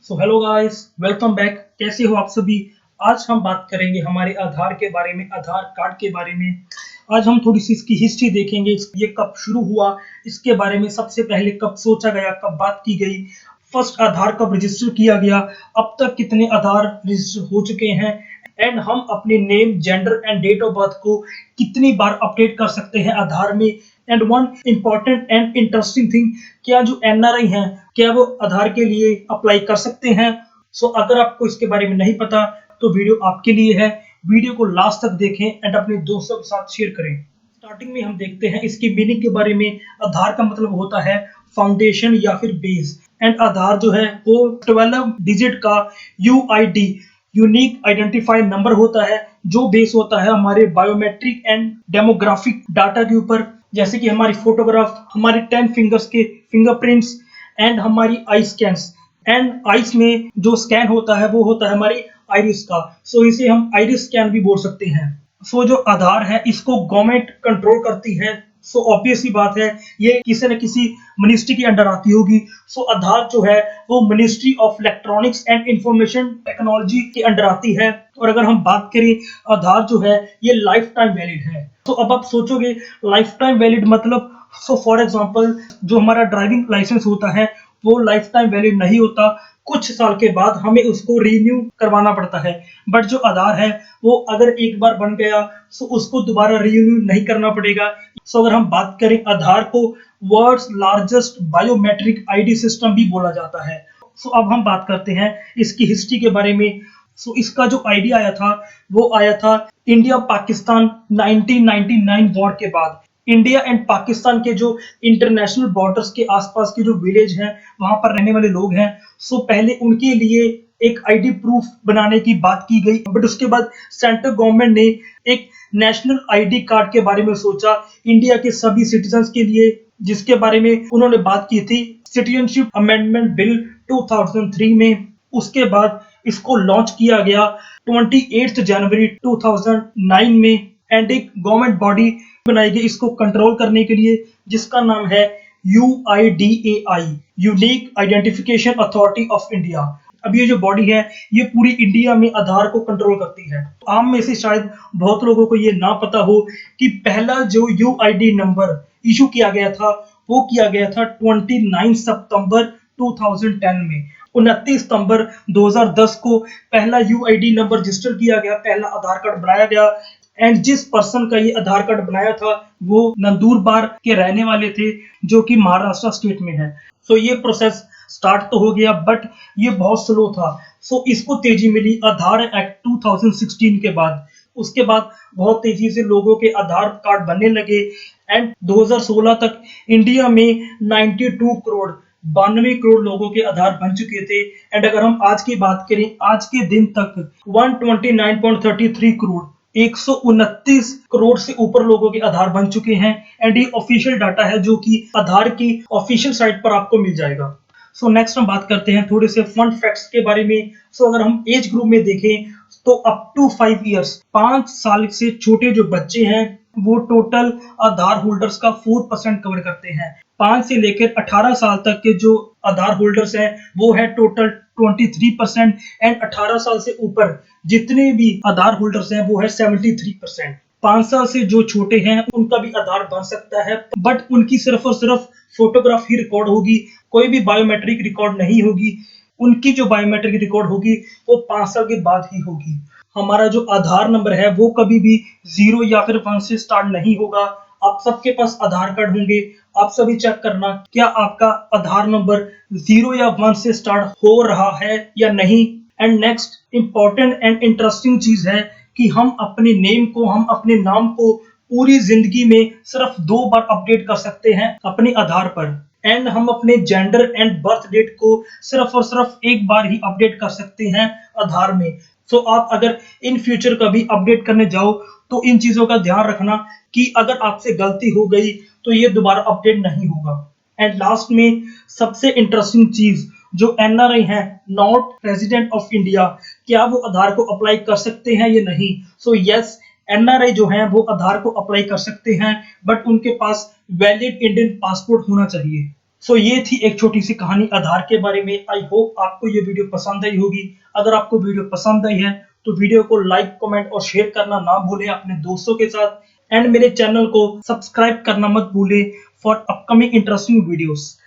So hello guys, welcome back. कैसे हो आप सभी। आज हम बात करेंगे हमारे आधार के बारे में, आधार कार्ड के बारे में। आज हम थोड़ी सी इसकी हिस्ट्री देखेंगे, ये कब शुरू हुआ, इसके बारे में सबसे पहले कब सोचा गया, कब बात की गई, फर्स्ट आधार कब रजिस्टर किया गया, अब तक कितने आधार रजिस्टर हो चुके हैं, एंड हम अपने name, gender and date of birth को कितनी बार अपडेट कर सकते हैं आधार में। And one important and interesting thing, क्या जो एनआरआई हैं क्या वो आधार के लिए अप्लाई कर सकते हैं। सो अगर आपको इसके बारे में नहीं पता तो वीडियो आपके लिए है। वीडियो को लास्ट तक देखें एंड अपने दोस्तों के साथ शेयर करें। स्टार्टिंग में हम देखते हैं इसकी मीनिंग के बारे में। आधार का मतलब होता है फाउंडेशन या फिर बेस, एंड आधार जो है वो 12 डिजिट का यूआईडी, यूनिक आइडेंटिफाई नंबर होता है, जो बेस होता है हमारे बायोमेट्रिक एंड डेमोग्राफिक डाटा के ऊपर, जैसे कि हमारी फोटोग्राफ, हमारे 10 फिंगर्स के फिंगरप्रिंट्स एंड हमारी आई स्कैन्स। एंड आइस में जो स्कैन होता है वो होता है हमारी आइरिस का, सो इसे हम आइरिस स्कैन भी बोल सकते हैं। सो जो आधार है इसको गवर्नमेंट कंट्रोल करती है। सो ऑब्वियस सी बात है ये किसी न किसी मिनिस्ट्री के अंडर आती होगी। सो आधार जो है वो ministry of electronics and information technology के अंडर आती है। और अगर हम बात करें, आधार जो है ये लाइफ टाइम वैलिड है। तो अब आप सोचोगे लाइफ टाइम वैलिड मतलब, सो फॉर एग्जांपल जो हमारा ड्राइविंग लाइसेंस होता है वो लाइफ टाइम वैलिड नहीं होता, कुछ साल के बाद हमें उसको रिन्यू करवाना पड़ता है। बट जो आधार है वो अगर एक बार बन गया तो उसको दोबारा रिन्यू नहीं करना पड़ेगा। सो अगर हम बात करें, आधार को world's largest biometric ID system भी बोला जाता है। सो अब हम बात करते हैं इसकी हिस्ट्री के बारे में। सो इसका जो आइडिया आया था वो आया था इंडिया पाकिस्तान 1999 वॉर के बाद। इंडिया एंड पाकिस्तान के जो इंटरनेशनल बॉर्डर्स के आसपास के जो विलेज हैं वहां पर रहने वाले लोग हैं, सो पहले उनके लिए एक आईडी प्रूफ बनाने की बात की गई। बट उसके बाद सेंट्रल गवर्नमेंट ने एक नेशनल आईडी कार्ड के बारे में सोचा इंडिया के सभी सिटीजन्स के लिए, जिसके बारे में उन्होंने बात की थी सिटीजनशिप अमेंडमेंट बिल 2003 में। उसके बाद इसको लॉन्च किया गया 28 जनवरी 2009 में, एंड एक गवर्नमेंट बॉडी बनाई गई इसको कंट्रोल करने के लिए, जिसका नाम है UIDAI, unique identification authority of India. अब ये जो बॉडी है ये पूरी इंडिया में आधार को कंट्रोल करती है। आम में से शायद बहुत लोगों को ये ना पता हो कि पहला जो UID नंबर इशू किया गया था वो किया गया था 29 सितंबर 2010 में। 29 सितंबर 2010 को पहला UID नंबर रजिस्टर किया गया, पहला आधार कार्ड बनाया गया। एंड जिस पर्सन का ये आधार कार्ड बनाया था वो नंदुरबार के रहने वाले थे, जो कि महाराष्ट्र स्टेट में है। सो ये प्रोसेस स्टार्ट तो हो गया बट ये बहुत स्लो था। सो इसको तेजी मिली आधार एक्ट 2016 के बाद। उसके बाद बहुत तेजी से लोगों के आधार कार्ड बनने लगे, एंड 2016 तक इंडिया में 92 करोड़ 92 करोड़ लोगों के आधार बन चुके थे। एंड अगर हम आज की बात करें, आज के दिन तक 129.33 करोड़ 129 करोड़ से ऊपर लोगों के आधार बन चुके हैं। एंड ये ऑफिशियल डाटा है जो कि आधार की ऑफिशियल साइट पर आपको मिल जाएगा। सो नेक्स्ट हम बात करते हैं थोड़े से फन फैक्ट्स के बारे में। सो अगर हम एज ग्रुप में देखें तो अप टू 5 इयर्स, 5 साल से छोटे जो बच्चे हैं वो टोटल आधार होल्डर्स का 4% कवर करते हैं। 5 से लेकर 18 साल तक के जो आधार होल्डर्स हैं वो है टोटल 23%, एंड 18 साल से ऊपर जितने भी आधार होल्डर्स हैं वो है 73%। 5 साल से जो छोटे हैं उनका भी आधार बन सकता है, बट उनकी सिर्फ और सिर्फ फोटोग्राफ ही रिकॉर्ड होगी, कोई भी बायोमेट्रिक रिकॉर्ड नहीं होगी। उनकी जो बायोमेट्रिक रिकॉर्ड होगी वो 5 साल के बाद ही होगी। हमारा जो आधार नंबर है वो कभी भी 0 या फिर 1 से स्टार्ट नहीं होगा। आप सबके पास आधार कार्ड होंगे, आप सभी चेक करना क्या आपका आधार नंबर 0 या 1 से स्टार्ट हो रहा है या नहीं। And next important and interesting चीज है कि हम अपने नेम को, हम अपने नाम को पूरी जिंदगी में सिर्फ 2 बार अपडेट कर सकते हैं अपने आधार पर। एंड हम अपने जेंडर एंड बर्थ डेट को सिर्फ और सिर्फ एक बार ही अपडेट कर सकते हैं आधार में। सो आप अगर इन फ्यूचर कभी अपडेट करने जाओ तो इन चीजों का ध्यान रखना कि अगर आपसे गलती हो गई तो ये दोबारा अपडेट नहीं होगा। एंड लास्ट में सबसे इंटरेस्टिंग चीज, जो एनआरआई है, नॉट रेजिडेंट ऑफ इंडिया, क्या वो आधार को अप्लाई कर सकते हैं या नहीं। सो यस, एनआरआई जो है वो आधार को अप्लाई कर सकते हैं, बट उनके पास वैलिड इंडियन पासपोर्ट होना चाहिए। सो ये थी एक छोटी सी कहानी आधार के बारे में। आई होप आपको ये वीडियो पसंद आई होगी। अगर आपको वीडियो पसंद आई है तो वीडियो को लाइक, कमेंट और शेयर करना ना भूलें अपने दोस्तों के साथ। एंड मेरे चैनल को सब्सक्राइब करना मत भूलें फॉर अपकमिंग इंटरेस्टिंग वीडियोस।